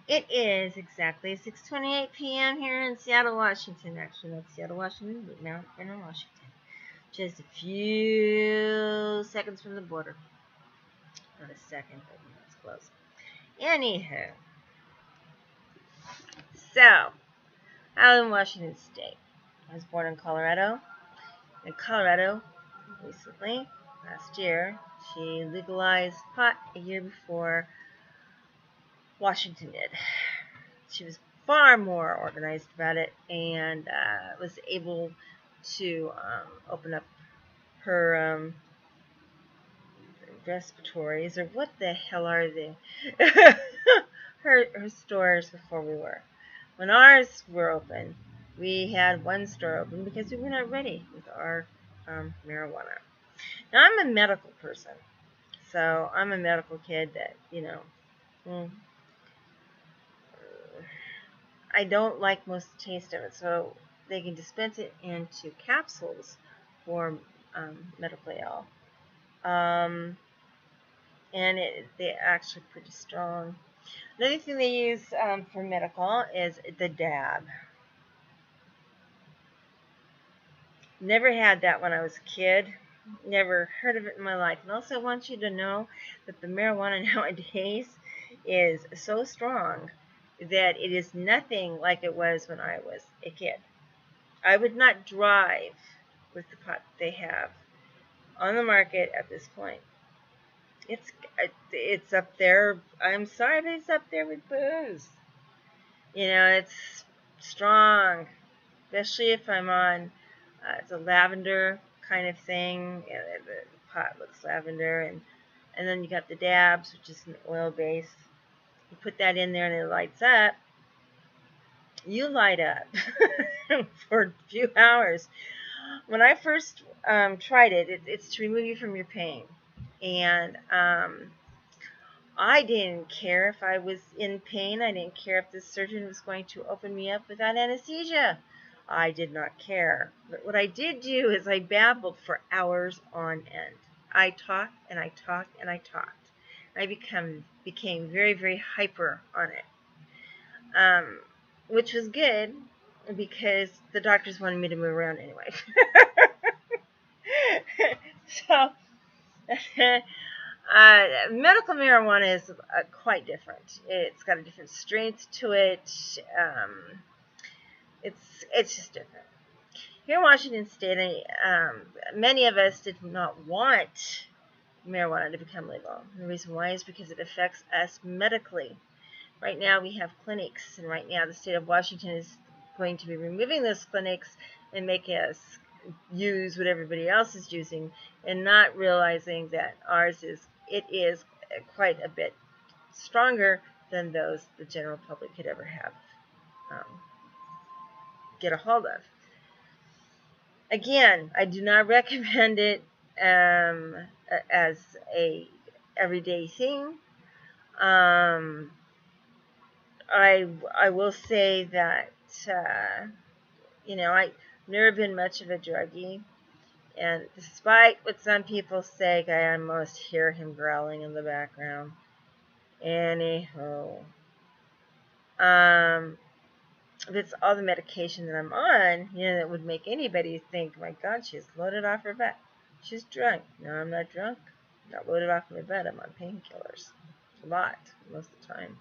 It is exactly 6:28 p.m. here in Seattle, Washington. Actually, not Seattle, Washington, but Mount Vernon, Washington. Just a few seconds from the border. Not a second, but it's close. Anywho, so I live in Washington State. I was born in Colorado. In Colorado, recently, last year, she legalized pot a year before Washington did. She was far more organized about it and was able to open up her respiratories, or what the hell are they? her stores before we were. When ours were open, we had one store open because we were not ready with our marijuana. Now, I'm a medical person, so I'm a medical kid that, I don't like most of the taste of it, so they can dispense it into capsules for medically ill. And they're actually pretty strong. Another thing they use for medical is the dab. Never had that when I was a kid. Never heard of it in my life. And also, I want you to know that the marijuana nowadays is so strong that it is nothing like it was when I was a kid. I would not drive with the pot they have on the market at this point. It's up there. I'm sorry, but it's up there with booze. It's strong, especially if I'm on. It's a lavender kind of thing. The pot looks lavender, and then you got the dabs, which is an oil base. You put that in there, and it lights up. You light up for a few hours. When I first tried it, it's to remove you from your pain, and I didn't care if I was in pain. I didn't care if the surgeon was going to open me up without anesthesia. I did not care. But what I did do is I babbled for hours on end. I talked and I talked and I talked. I became very, very hyper on it, which was good because the doctors wanted me to move around anyway. So medical marijuana is quite different. It's got a different strength to it. It's just different. Here in Washington State, many of us did not want marijuana to become legal. The reason why is because it affects us medically. Right now we have clinics, and right now the state of Washington is going to be removing those clinics and making us use what everybody else is using, and not realizing that ours is quite a bit stronger than those the general public could ever have get a hold of. Again, I do not recommend it as a everyday thing. I will say that I've never been much of a druggie, and despite what some people say, I almost hear him growling in the background. Anyhow, it's all the medication that I'm on, that would make anybody think, my God, she's loaded off her butt. She's drunk. No, I'm not drunk. I'm not loaded off my butt. I'm on painkillers. A lot, most of the time.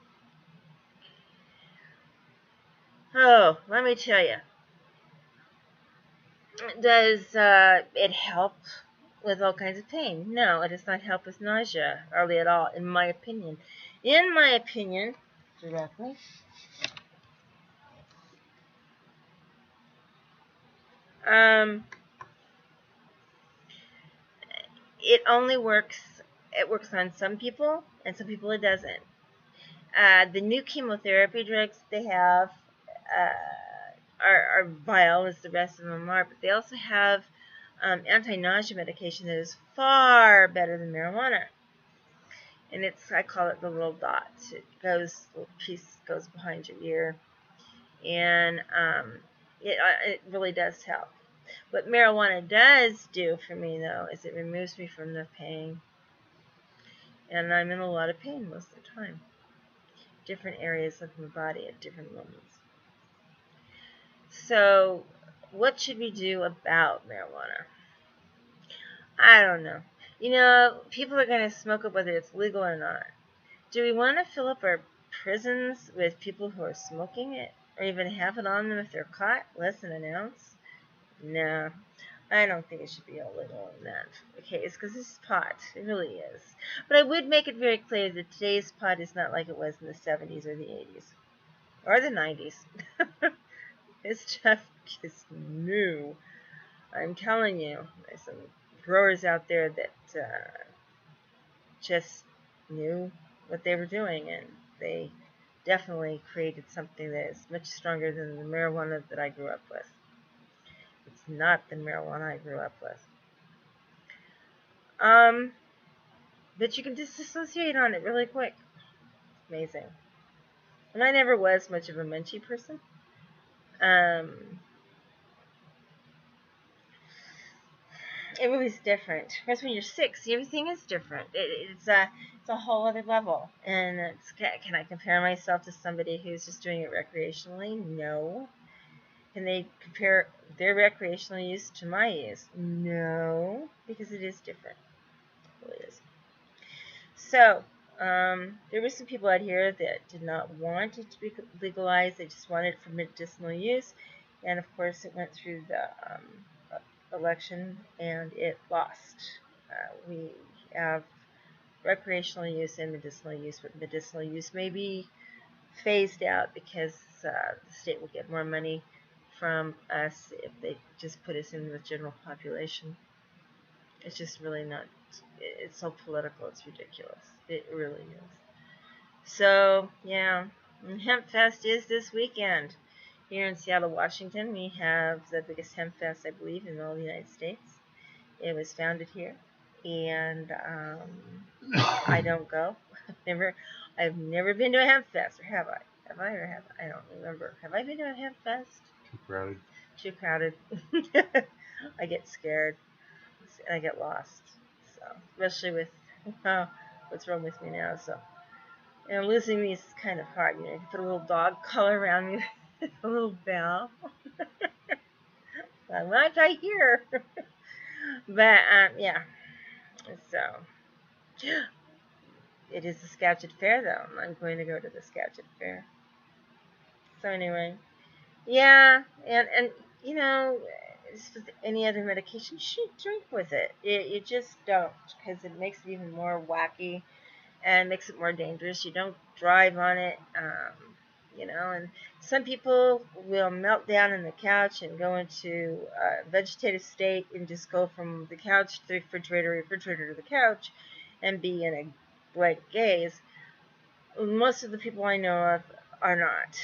Oh, let me tell you. Does it help with all kinds of pain? No, it does not help with nausea, hardly at all, in my opinion. In my opinion, directly, it only works. It works on some people, and some people it doesn't. The new chemotherapy drugs they have are vile, as the rest of them are, but they also have anti-nausea medication that is far better than marijuana. And I call it the little dot. The little piece goes behind your ear, and it really does help. What marijuana does do for me, though, is it removes me from the pain, and I'm in a lot of pain most of the time. different areas of my body at different moments. So, what should we do about marijuana? I don't know. People are going to smoke it whether it's legal or not. Do we want to fill up our prisons with people who are smoking it? Or even have it on them if they're caught less than an ounce? No, I don't think it should be illegal in that case, because this is pot. It really is. But I would make it very clear that today's pot is not like it was in the 70s or the 80s. Or the 90s. This stuff is new. I'm telling you, there's some growers out there that just knew what they were doing, and they definitely created something that is much stronger than the marijuana that I grew up with. It's not the marijuana I grew up with. But you can disassociate on it really quick. It's amazing. And I never was much of a munchy person. It was different. Of course, when you're 6, everything is different. It's a whole other level. And can I compare myself to somebody who's just doing it recreationally? No. Can they compare their recreational use to my use? No, because it is different. It really is. So, there were some people out here that did not want it to be legalized. They just wanted it for medicinal use. And, of course, it went through the election, and it lost. We have recreational use and medicinal use, but medicinal use may be phased out because the state will get more money from us if they just put us in the general population. It's just really not. It's so political. It's ridiculous. It really is. So, yeah, Hemp Fest is this weekend. Here in Seattle, Washington, we have the biggest hemp fest, I believe, in all the United States. It was founded here, and I don't go. I've never been to a hemp fest, or have I? Have I or have I? I don't remember. Have I been to a hemp fest? Too crowded. Too crowded. I get scared. And I get lost. So, especially with what's wrong with me now. So, losing me is kind of hard. You put a little dog collar around me, a little bell. I'm not right here. But yeah. So, it is the Skagit Fair, though. I'm going to go to the Skagit Fair. So anyway, yeah, and as with any other medication, you shouldn't drink with it. You just don't, because it makes it even more wacky and makes it more dangerous. You don't drive on it, and some people will melt down on the couch and go into a vegetative state and just go from the couch to the refrigerator to the couch and be in a blank gaze. Most of the people I know of are not.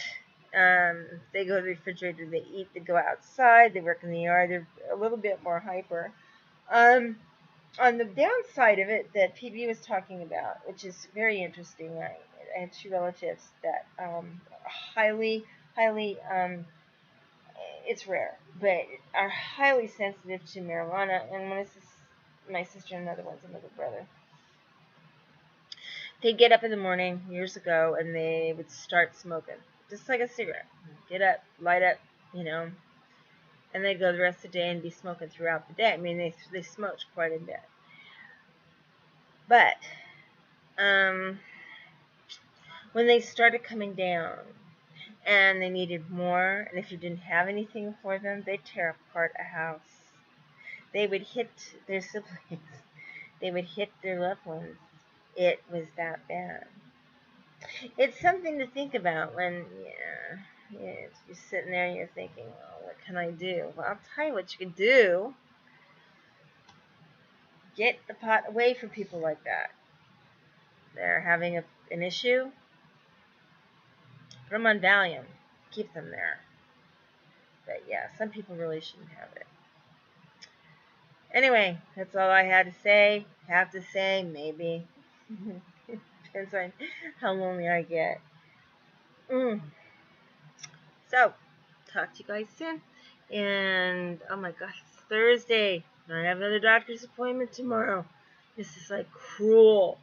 They go to the refrigerator, they eat, they go outside, they work in the yard, they're a little bit more hyper. On the downside of it that PB was talking about, which is very interesting, I have 2 relatives that are highly, it's rare, but are highly sensitive to marijuana, and one is my sister and another one's another brother. They'd get up in the morning years ago and they would start smoking, just like a cigarette. Get up, light up, and they'd go the rest of the day and be smoking throughout the day. I mean, they smoked quite a bit. But when they started coming down and they needed more, and if you didn't have anything for them, they'd tear apart a house. They would hit their siblings. They would hit their loved ones. It was that bad. It's something to think about when you're sitting there and you're thinking, well, what can I do? Well, I'll tell you what you can do. Get the pot away from people like that. They're having an issue. Put them on Valium. Keep them there. But yeah, some people really shouldn't have it. Anyway, that's all I had to say. Have to say, maybe. Depends on how lonely I get. So, talk to you guys soon. And, oh my gosh, it's Thursday. I have another doctor's appointment tomorrow. This is like cruel.